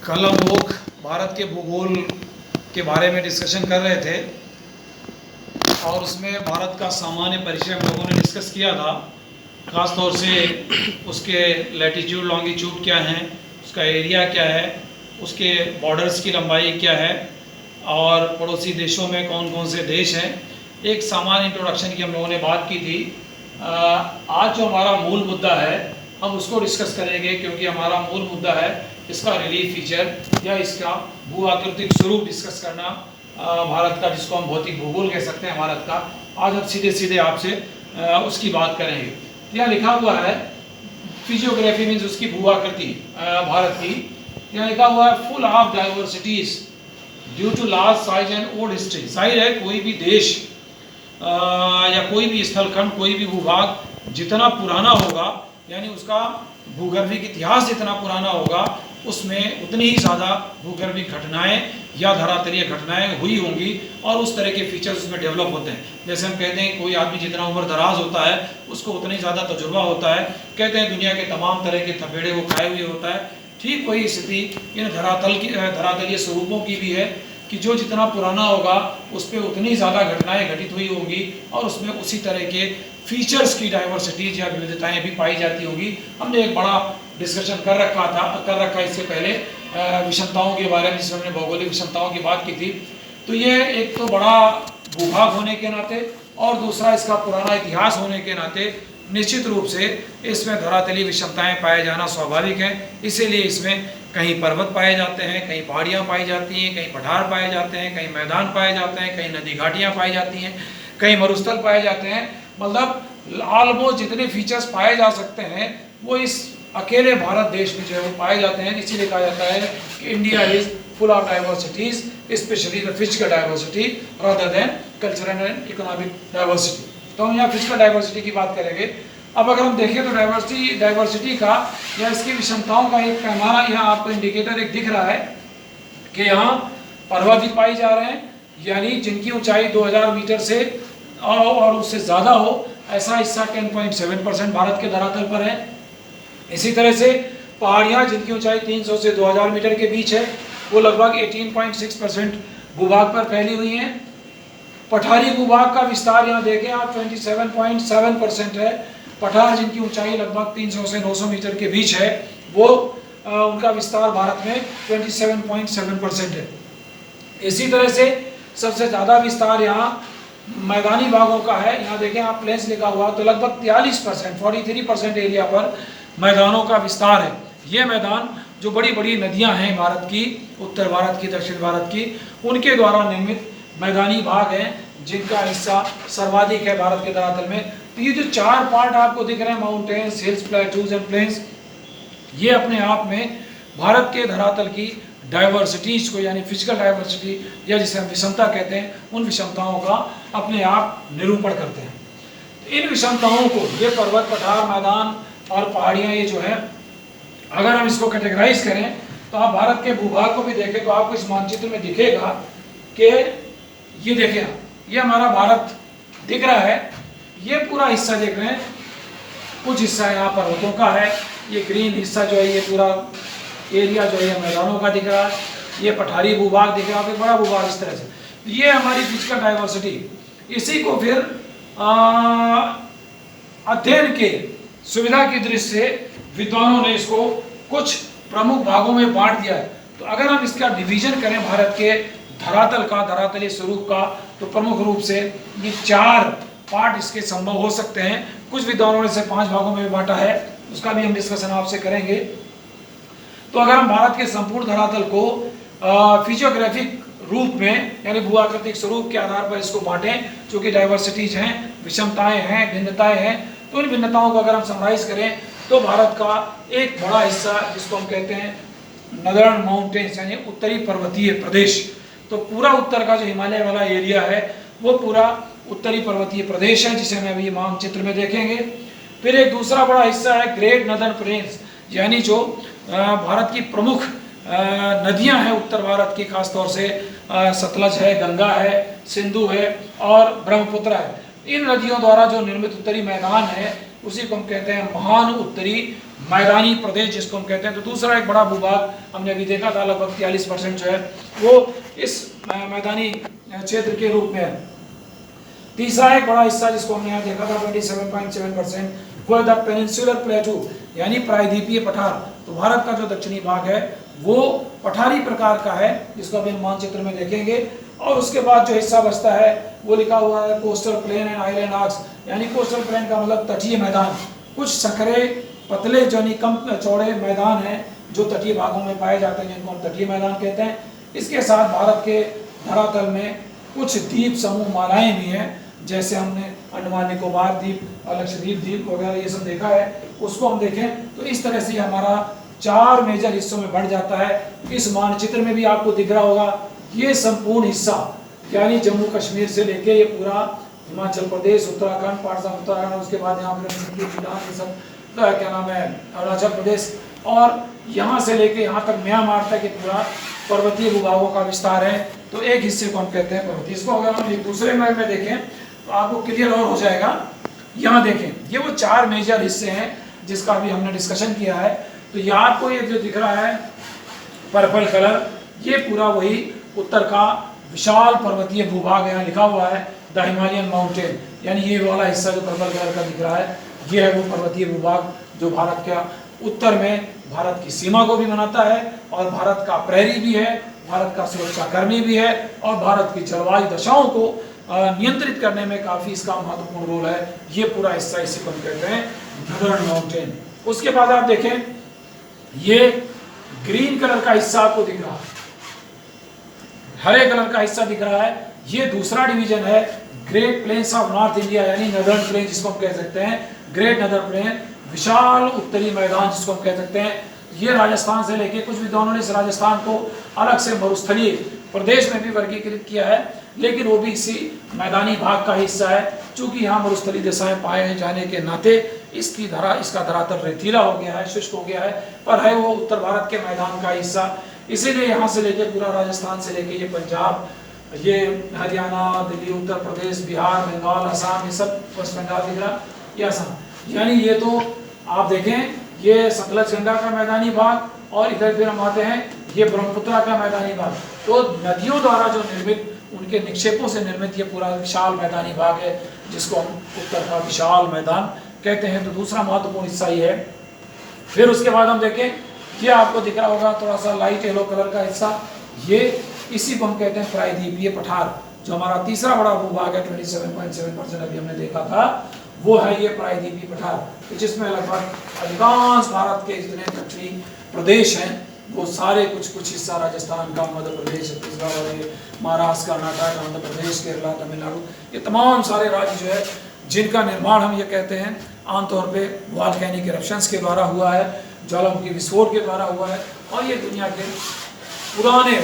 कल हम लोग भारत के भूगोल के बारे में डिस्कशन कर रहे थे और उसमें भारत का सामान्य परिचय हम लोगों ने डिस्कस किया था। ख़ास तौर से उसके लैटिट्यूड लॉन्गिट्यूड क्या हैं, उसका एरिया क्या है, उसके बॉर्डर्स की लंबाई क्या है और पड़ोसी देशों में कौन कौन से देश हैं। एक सामान्य इंट्रोडक्शन की हम लोगों ने बात की थी। आज जो हमारा मूल मुद्दा है हम उसको डिस्कस करेंगे, क्योंकि हमारा मूल मुद्दा है इसका रिलीफ फीचर या इसका भू आकृतिक स्वरूप डिस्कस करना भारत का, जिसको हम भौतिक भूगोल कह सकते हैं भारत का। आज हम सीधे सीधे आपसे उसकी बात करेंगे। यहाँ लिखा हुआ है फिजियोग्राफी मीन्स उसकी भू आकृति भारत की। यहाँ लिखा हुआ है full of diversities due to large size and old history. जाहिर है कोई भी देश या कोई भी स्थलखंड, कोई भी भूभाग जितना पुराना होगा, यानी उसका भूगर्भिक इतिहास जितना पुराना होगा, उसमें उतनी ही ज़्यादा भूगर्भिक घटनाएं या धरातलीय घटनाएं हुई होंगी और उस तरह के फीचर्स उसमें डेवलप होते हैं। जैसे हम कहते हैं कोई आदमी जितना उम्र दराज होता है उसको उतनी ज़्यादा तजुर्बा होता है। कहते हैं दुनिया के तमाम तरह के थपेड़े वो खाए हुए होता है। ठीक वही स्थिति इन धरातलीय स्वरूपों की भी है कि जो जितना पुराना होगा उस पर उतनी ज़्यादा घटनाएं घटित हुई होंगी और उसमें उसी तरह के फीचर्स की डाइवर्सिटीज या विविधताएं भी पाई जाती होंगी। हमने एक बड़ा डिस्कशन कर रखा इससे पहले विषमताओं के बारे में, जिसमें हमने भौगोलिक विषमताओं की बात की थी। तो ये एक तो बड़ा भूभाग होने के नाते और दूसरा इसका पुराना इतिहास होने के नाते निश्चित रूप से इसमें धरातलीय विषमताएं पाए जाना स्वाभाविक है। इसीलिए इसमें कहीं पर्वत पाए जाते हैं, कहीं पहाड़ियाँ पाई जाती हैं, कहीं पठार पाए जाते हैं, कहीं मैदान पाए जाते हैं, कहीं नदी घाटियाँ पाई जाती हैं, कहीं मरुस्थल पाए जाते हैं। मतलब ऑलमोस्ट जितने फीचर्स पाए जा सकते हैं वो इस अकेले भारत देश में जो है वो पाए जाते हैं। इसीलिए कहा जाता है कि India is full of diversities, specially the physical diversity rather than cultural and economic diversity. तो हम यहाँ फिजिकल डाइवर्सिटी की बात करेंगे। अब अगर हम देखें तो डाइवर्सिटी का या इसकी विषमताओं का एक पैमाना यहाँ आपको इंडिकेटर एक दिख रहा है कि यहाँ पर्वत भी पाई जा रहे हैं, यानी जिनकी ऊंचाई 2000 मीटर से और उससे ज़्यादा हो, ऐसा हिस्सा 10.7% भारत के धरातल पर है। इसी तरह से पहाड़ियाँ जिनकी ऊंचाई 300 से 2000 मीटर के बीच है, वो लगभग 18.6% भूभाग पर फैली हुई हैं। पठारी भूभाग का विस्तार यहाँ देखें आप 27.7% है। पठार जिनकी ऊंचाई लगभग 300 से 900 मीटर के बीच है, वो उनका विस्तार भारत में 27.7% है। इसी तरह से सबसे ज़्यादा विस्तार यहाँ मैदानी भागों का है। यहाँ देखें आप प्लेन्स लिखा हुआ, तो लगभग 43% एरिया पर मैदानों का विस्तार है। ये मैदान जो बड़ी बड़ी नदियाँ हैं भारत की, उत्तर भारत की, दक्षिण भारत की, उनके द्वारा निर्मित मैदानी भाग हैं जिनका हिस्सा सर्वाधिक है भारत के धरातल में। तो ये जो चार पार्ट आपको दिख रहे हैं, mountains, hills, plateaus and plains, ये अपने आप में भारत के धरातल की डाइवर्सिटीज को, यानी फिजिकल डाइवर्सिटी या जिसे हम विषमता कहते हैं, उन विषमताओं का अपने आप निरूपण करते हैं। तो इन विषमताओं को, ये पर्वत, पठार, मैदान और पहाड़ियाँ, ये जो है अगर हम इसको कैटेगराइज करें तो आप भारत के भूभाग को भी देखें तो आपको इस मानचित्र में दिखेगा कि ये देखें आप, ये हमारा भारत दिख रहा है। ये पूरा हिस्सा देख रहे हैं, कुछ हिस्सा यहाँ पर्वतों का है, ये ग्रीन हिस्सा जो है ये पूरा एरिया जो है मैदानों का दिख रहा है, ये पठारी भूभाग दिख रहा है, बड़ा भूभाग इस तरह से। ये हमारी फिजिकल डाइवर्सिटी। इसी को फिर अध्ययन के सुविधा की दृष्टि से विद्वानों ने इसको कुछ प्रमुख भागों में बांट दिया है। तो अगर हम इसका डिवीजन करें भारत के धरातल का, धरातलीय स्वरूप का, तो प्रमुख रूप से ये चार पार्ट इसके संभव हो सकते हैं। कुछ विद्वानों ने इसे 5 भागों में बांटा है, उसका भी हम डिस्कशन आपसे करेंगे। तो अगर हम भारत के संपूर्ण धरातल को फिजियोग्राफिक रूप में, यानी भू आकृतिक स्वरूप के आधार पर इसको बांटें, जो कि डाइवर्सिटीज हैं, विषमताएं हैं, भिन्नताएं हैं, तो इन भिन्नताओं को अगर हम समराइज करें तो भारत का एक बड़ा हिस्सा जिसको हम कहते हैं नदर्न माउंटेन्स, यानी उत्तरी पर्वतीय प्रदेश, तो पूरा उत्तर का जो हिमालय वाला एरिया है वो पूरा उत्तरी पर्वतीय प्रदेश है, जिसे हम अभी मानचित्र में देखेंगे। फिर एक दूसरा बड़ा हिस्सा है ग्रेट नदर्न प्लेन्स, यानी जो भारत की प्रमुख नदियां हैं उत्तर भारत की, खासतौर से सतलज है, गंगा है, सिंधु है और ब्रह्मपुत्र है। इन नदियों द्वारा जो निर्मित उत्तरी मैदान है उसी को हम कहते हैं महान उत्तरी मैदानी प्रदेश जिसको हम कहते हैं। तो दूसरा एक बड़ा भूभाग हमने अभी देखा था, लगभग 43% जो है वो इस मैदानी क्षेत्र के रूप में है। तीसरा एक बड़ा हिस्सा जिसको हमने यहाँ देखा था 27.7%, वो है द पेनिनसुलर प्लेटू, यानी प्रायद्वीपीय पठार। तो भारत का जो दक्षिणी भाग है वो पठारी प्रकार का है, जिसको अभी हम मानचित्र में देखेंगे। और उसके बाद जो हिस्सा बचता है वो लिखा हुआ है coastal plain and island arcs, यानी कोस्टल प्लेन का मतलब तटीय मैदान। कुछ संकरे पतले यानी कम चौड़े मैदान हैं जो तटीय भागों में पाए जाते हैं, जिनको हम तटीय मैदान कहते हैं। इसके साथ भारत के धरातल में कुछ द्वीप समूह मालाएं भी हैं, जैसे हमने अंडमान निकोबार द्वीप, लक्षद्वीप द्वीप वगैरह ये सब देखा है। उसको हम देखें तो इस तरह से हमारा 4 मेजर हिस्सों में बढ़ जाता है। इस मानचित्र में भी आपको दिख रहा होगा ये संपूर्ण हिस्सा, यानी जम्मू कश्मीर से लेके ये पूरा हिमाचल प्रदेश, उत्तराखंड, पाकिस्तान उत्तराखंड, उसके बाद यहाँ पर ये सब क्या नाम है अरुणाचल प्रदेश, और यहाँ से लेके यहाँ तक म्यांमार तक पूरा पर्वतीय भूभागों का विस्तार है। तो एक हिस्से को हम कहते हैं पर्वतीय। इसको अगर हम एक दूसरे मैप में देखें तो आपको क्लियर और हो जाएगा। यहाँ देखें ये वो 4 मेजर हिस्से हैं जिसका अभी हमने डिस्कशन किया है। तो यहाँ आपको ये जो दिख रहा है पर्पल कलर, ये पूरा वही उत्तर का विशाल पर्वतीय भूभाग यहाँ लिखा हुआ है द हिमालयन माउंटेन, यानी ये वाला हिस्सा जो पर्पल कलर का दिख रहा है ये है वो पर्वतीय भूभाग जो भारत का उत्तर में भारत की सीमा को भी बनाता है, और भारत का प्रहरी भी है, भारत का सुरक्षा कर्मी भी है, और भारत की जलवायु दशाओं को नियंत्रित करने में काफ़ी इसका महत्वपूर्ण रोल है। ये पूरा हिस्सा इसी को हम कहते हैं नदर्न माउंटेन। उसके बाद आप देखें ये ग्रीन कलर का हिस्सा आपको दिख रहा है, हरे कलर का हिस्सा दिख रहा है, ये दूसरा डिवीजन है great plains of north India, यानी नदर्न प्लेन जिसको हम कह सकते हैं, ग्रेट नदर्न प्लेन, विशाल उत्तरी मैदान जिसको हम कह सकते हैं। ये राजस्थान से लेके कुछ विद्वानों ने इस राजस्थान को अलग से मरुस्थलीय प्रदेश में भी वर्गीकृत किया है, लेकिन वो भी इसी मैदानी भाग का हिस्सा है। चूंकि यहाँ मरुस्थलीय दिशाएं पाए जाने के नाते इसका धरातल रेतीला हो गया है, शुष्क हो गया है, पर है वो उत्तर भारत के मैदान का हिस्सा। इसीलिए यहाँ से लेके पूरा राजस्थान से लेके ये पंजाब, ये हरियाणा, दिल्ली, उत्तर प्रदेश, बिहार, बंगाल, असम, ये सब वेस्ट बंगाल दिख रहा, ये असम, यानी ये तो आप देखें ये सतलज गंगा का मैदानी भाग, और इधर फिर हम आते हैं ये ब्रह्मपुत्र का मैदानी भाग। तो नदियों द्वारा जो निर्मित, उनके निक्षेपों से निर्मित ये पूरा विशाल मैदानी भाग है जिसको हम उत्तर का विशाल मैदान कहते हैं। तो दूसरा महत्वपूर्ण हिस्सा ये है। फिर उसके बाद हम देखें ये आपको दिख रहा होगा थोड़ा सा लाइट येलो कलर का हिस्सा, ये इसी को हम कहते हैं प्रायद्वीपीय पठार। जो हमारा तीसरा बड़ा भूभाग है 27.7% अभी हमने देखा था, वो है ये प्रायद्वीपीय पठार, जिसमें लगभग अधिकांश भारत के जितने दक्षिणी प्रदेश हैं वो सारे कुछ हिस्सा राजस्थान का, मध्य प्रदेश, छत्तीसगढ़, महाराष्ट्र, कर्नाटक, आंध्र प्रदेश, केरला, तमिलनाडु, ये तमाम सारे राज्य जो है जिनका निर्माण हम ये कहते हैं आमतौर पे वॉल्केनिक इरप्शंस के द्वारा हुआ है, ज्वालामुखी विस्फोट के द्वारा हुआ है। और ये दुनिया के पुराने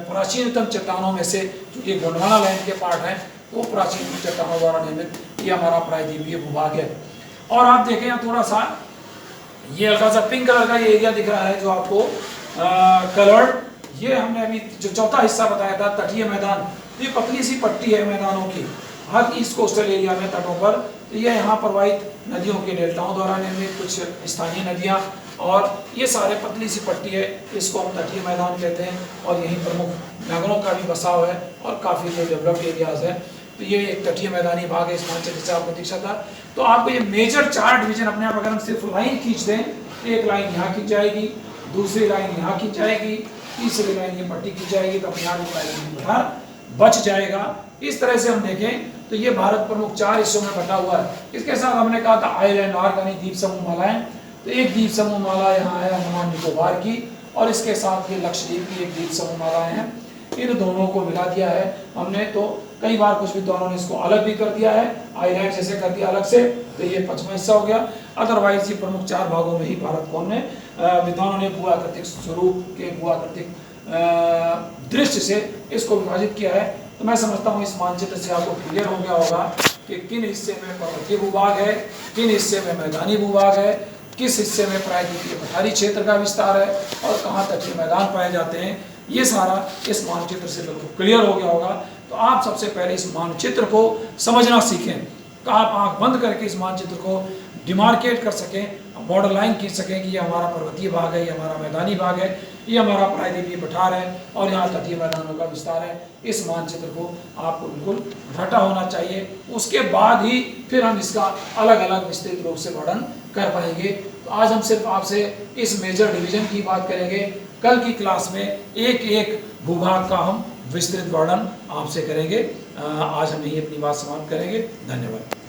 प्राचीनतम चट्टानों में से, क्योंकि गोंडवाना लैंड के पार्ट हैं, वो प्राचीन चट्टानों द्वारा निर्मित ये हमारा प्रायद्वीपीय भूभाग है। और आप देखें यहाँ थोड़ा सा ये हल्का सा पिंक कलर का ये एरिया दिख रहा है जो आपको कलर, ये हमने अभी जो चौथा हिस्सा बताया था तटीय मैदान, ये पतली सी पट्टी है मैदानों की हर ईस्ट कोस्टल एरिया में तटों पर। तो ये यहाँ प्रवाहित नदियों के डेल्टाओं द्वारा निर्मित कुछ स्थानीय नदियाँ, और ये सारे पतली सी पट्टी है, इसको हम तटीय मैदान कहते हैं। और यहीं प्रमुख नगरों का भी बसाव है और काफ़ी जो डेवलप्ड एरियाज है। तो ये एक तटीय मैदानी भाग है इस मानचित्र से आपको दिख सकता है। तो आपको ये मेजर 4 डिवीजन अपने आप अगर हम सिर्फ लाइन खींच दें, एक लाइन यहाँ खींच जाएगी, दूसरी लाइन यहाँ खींच जाएगी, तीसरी लाइन ये पट्टी खींच जाएगी, तो अपने आप पठार बच जाएगा। इस तरह से हम देखें तो ये भारत प्रमुख 4 हिस्सों में बटा हुआ है। इसके साथ हमने कहा था आइलैंड आर्क यानी द्वीप समूह मालाएं, तो एक द्वीप समूह माला यहाँ है अंडमान निकोबार की, और इसके साथ ये लक्षद्वीप की एक द्वीप समूह मालाएं हैं। इन दोनों को मिला दिया है हमने। तो कई बार कुछ विद्वानों ने इसको अलग भी कर दिया है, आइलैंड जैसे कर दिया अलग से, तो ये 5वां हिस्सा हो गया। अदरवाइज ये प्रमुख 4 भागों में ही भारत को हमने विद्वानों ने भूआकृतिक स्वरूप के, भूआकृतिक दृष्टि से इसको विभाजित किया है। तो मैं समझता हूँ इस मानचित्र से आपको क्लियर हो गया होगा कि किन हिस्से में पर्वतीय भूभाग है, किन हिस्से में मैदानी भूभाग है, किस हिस्से में प्रायद्वीपीय पठारी क्षेत्र का विस्तार है, और कहाँ तटीय मैदान पाए जाते हैं। ये सारा इस मानचित्र से बिल्कुल क्लियर हो गया होगा। तो आप सबसे पहले इस मानचित्र को समझना सीखें, तो आप आंख बंद करके इस मानचित्र को डिमार्केट कर सकें बॉर्डर लाइन खींच सकें कि ये हमारा पर्वतीय भाग है, ये हमारा मैदानी भाग है, ये हमारा प्रायद्वीपीय पठार है और यहाँ तटीय मैदानों का विस्तार है। इस मानचित्र को आपको बिल्कुल रटा होना चाहिए, उसके बाद ही फिर हम इसका अलग अलग विस्तृत रूप से वर्णन कर पाएंगे। तो आज हम सिर्फ आपसे इस मेजर डिवीजन की बात करेंगे। कल की क्लास में एक एक भूभाग का हम विस्तृत वर्णन आपसे करेंगे। आज हम यही अपनी बात समाप्त करेंगे। धन्यवाद।